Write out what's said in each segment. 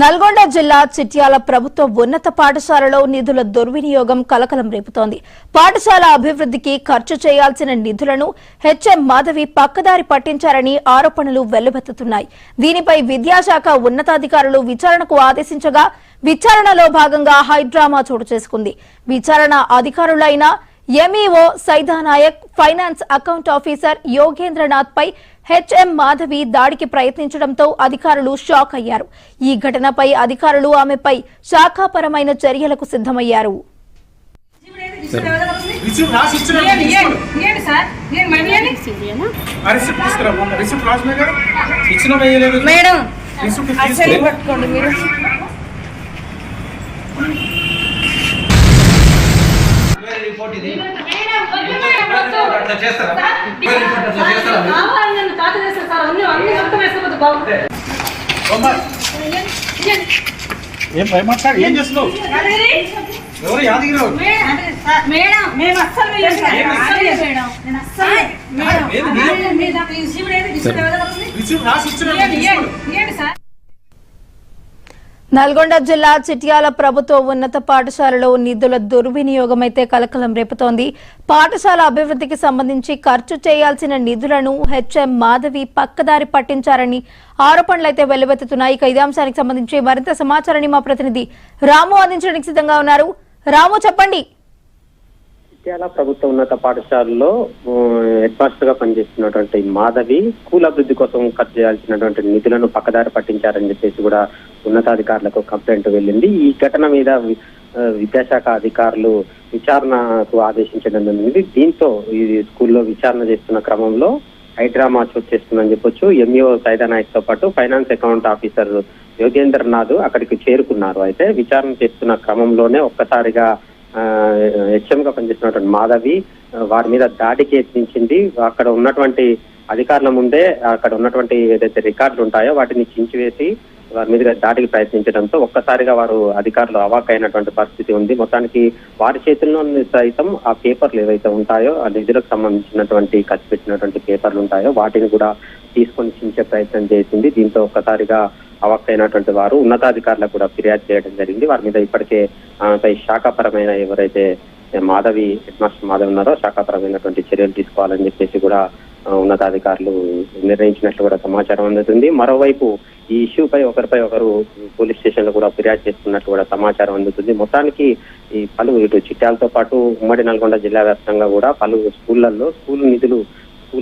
నల్గొండ జిల్లా చిట్యాల ప్రభుత్వ ఉన్నత పాఠశాలలో నిధుల దుర్వినియోగం కలకలం రేపుతోంది. పాఠశాల అభివృద్ధికి ఖర్చు చేయాల్సిన నిధులను హెచ్ఎం మాధవి పక్కదారి పట్టించారని ఆరోపణలు వెల్లువెత్తుతున్నాయి. దీనిపై విద్యాశాఖ ఉన్నతాధికారులు విచారణకు ఆదేశించగా విచారణలో భాగంగా హైడ్రామా చోటు చేసుకుంది. విచారణ అధికారులైన MEO Saidanayak, finance account officer Yogendranath పై హెచ్ఎం మాధవి దాడికి ప్రయత్నించడంతో అధికారులు షాక్ అయ్యారు. ఈ ఘటనపై అధికారులు ఆమెపై శాఖాపరమైన చర్యలకు సిద్ధమయ్యారు. ఏం భయపడతాడు? ఏం చేస్తున్నావు? ఎవరు యాదగిరావు? నల్గొండ జిల్లా చిట్యాల ప్రభుత్వ ఉన్నత పాఠశాలలో నిధుల దుర్వినియోగమైతే కలకలం రేపుతోంది. పాఠశాల అభివృద్ధికి సంబంధించి ఖర్చు చేయాల్సిన నిధులను హెచ్ఎం మాధవి పక్కదారి పట్టించారని ఆరోపణలైతే వెల్లువెత్తుతున్నాయి. ఇదే అంశానికి సంబంధించి మరింత సమాచారాన్ని మా ప్రతినిధి రాము అందించడానికి సిద్ధంగా ఉన్నారు. రాము, చెప్పండి. చిట్యాల ప్రభుత్వ ఉన్నత పాఠశాలలో హెడ్ మాస్టర్ గా పనిచేస్తున్నటువంటి మాధవి స్కూల్ అభివృద్ధి కోసం ఖర్చు చేయాల్సినటువంటి నిధులను పక్కదారి పట్టించారని చెప్పేసి కూడా ఉన్నతాధికారులకు కంప్లైంట్ వెళ్ళింది. ఈ ఘటన మీద విద్యాశాఖ అధికారులు విచారణకు ఆదేశించడం జరిగింది. దీంతో ఈ స్కూల్లో విచారణ చేస్తున్న క్రమంలో హైడ్రామా చోటు చేస్తుందని చెప్పొచ్చు. ఎంఈఓ సైదానాయక్ తో పాటు ఫైనాన్స్ అకౌంట్ ఆఫీసర్ యోగేంద్రనాథ్ అక్కడికి చేరుకున్నారు. అయితే విచారణ చేస్తున్న క్రమంలోనే ఒక్కసారిగా హెచ్ఎం గా పనిచేస్తున్నటువంటి మాధవి వారి మీద దాడికి యత్నించింది. అక్కడ ఉన్నటువంటి అధికారుల ముందే అక్కడ ఉన్నటువంటి ఏదైతే రికార్డులు ఉంటాయో వాటిని చించివేసి వారి మీద దాడికి ప్రయత్నించడంతో ఒక్కసారిగా వారు అధికారులు అవాక్కైనటువంటి పరిస్థితి ఉంది. మొత్తానికి వారి చేతుల్లో సైతం ఆ పేపర్లు ఏవైతే ఉంటాయో ఆ నిధులకు సంబంధించినటువంటి ఖర్చు పెట్టినటువంటి పేపర్లు ఉంటాయో వాటిని కూడా తీసుకొని చించే ప్రయత్నం చేసింది. దీంతో ఒక్కసారిగా అవాక్కైనటువంటి వారు ఉన్నతాధికారులకు కూడా ఫిర్యాదు చేయడం జరిగింది. వారి మీద ఇప్పటికే శాఖాపరమైన ఎవరైతే మాధవి హెడ్ మాస్టర్ మాధవి ఉన్నారో శాఖాపరమైనటువంటి చర్యలు తీసుకోవాలని చెప్పేసి కూడా ఉన్నతాధికారులు నిర్ణయించినట్లు కూడా సమాచారం అందుతుంది. మరోవైపు ఈ ఇష్యూపై ఒకరిపై ఒకరు పోలీస్ స్టేషన్ లో కూడా ఫిర్యాదు చేస్తున్నట్లు కూడా సమాచారం అందుతుంది. మొత్తానికి ఈ పలు ఇటు చిట్యాలతో పాటు ఉమ్మడి నల్గొండ జిల్లా వ్యాప్తంగా కూడా పలు స్కూళ్లలో స్కూల్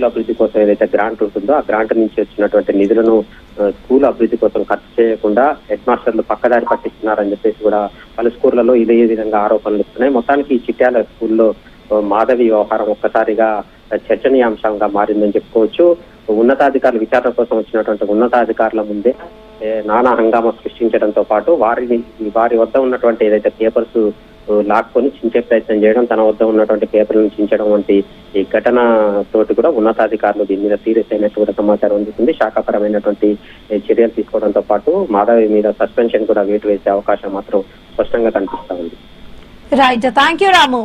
అభివృద్ధి కోసం ఏదైతే గ్రాంట్ ఉంటుందో ఆ గ్రాంట్ నుంచి వచ్చినటువంటి నిధులను స్కూల్ అభివృద్ధి కోసం ఖర్చు చేయకుండా హెడ్ మాస్టర్లు పక్కదారి పట్టిస్తున్నారని చెప్పేసి కూడా పలు స్కూళ్లలో ఇదే విధంగా ఆరోపణలు వస్తున్నాయి. మొత్తానికి ఈ చిట్యాల స్కూల్లో మాధవి వ్యవహారం ఒక్కసారిగా చర్చనీయాంశంగా మారిందని చెప్పుకోవచ్చు. ఉన్నతాధికారులు విచారణ కోసం వచ్చినటువంటి ఉన్నతాధికారుల ముందే నానా హంగామా సృష్టించడంతో పాటు వారి వద్ద ఉన్నటువంటి ఏదైతే పేపర్స్ లాక్కొని చించే ప్రయత్నం చేయడం, తన వద్ద ఉన్నటువంటి పేపర్లను చించడం వంటి ఈ ఘటన తోటి కూడా ఉన్నతాధికారులు దీని మీద సీరియస్ అయినట్టు కూడా సమాచారం అందుతుంది. శాఖాపరమైనటువంటి చర్యలు తీసుకోవడంతో పాటు మాధవి మీద సస్పెన్షన్ కూడా వేటు వేసే అవకాశం మాత్రం స్పష్టంగా కనిపిస్తా ఉంది. రైట్, థాంక్యూ రాము.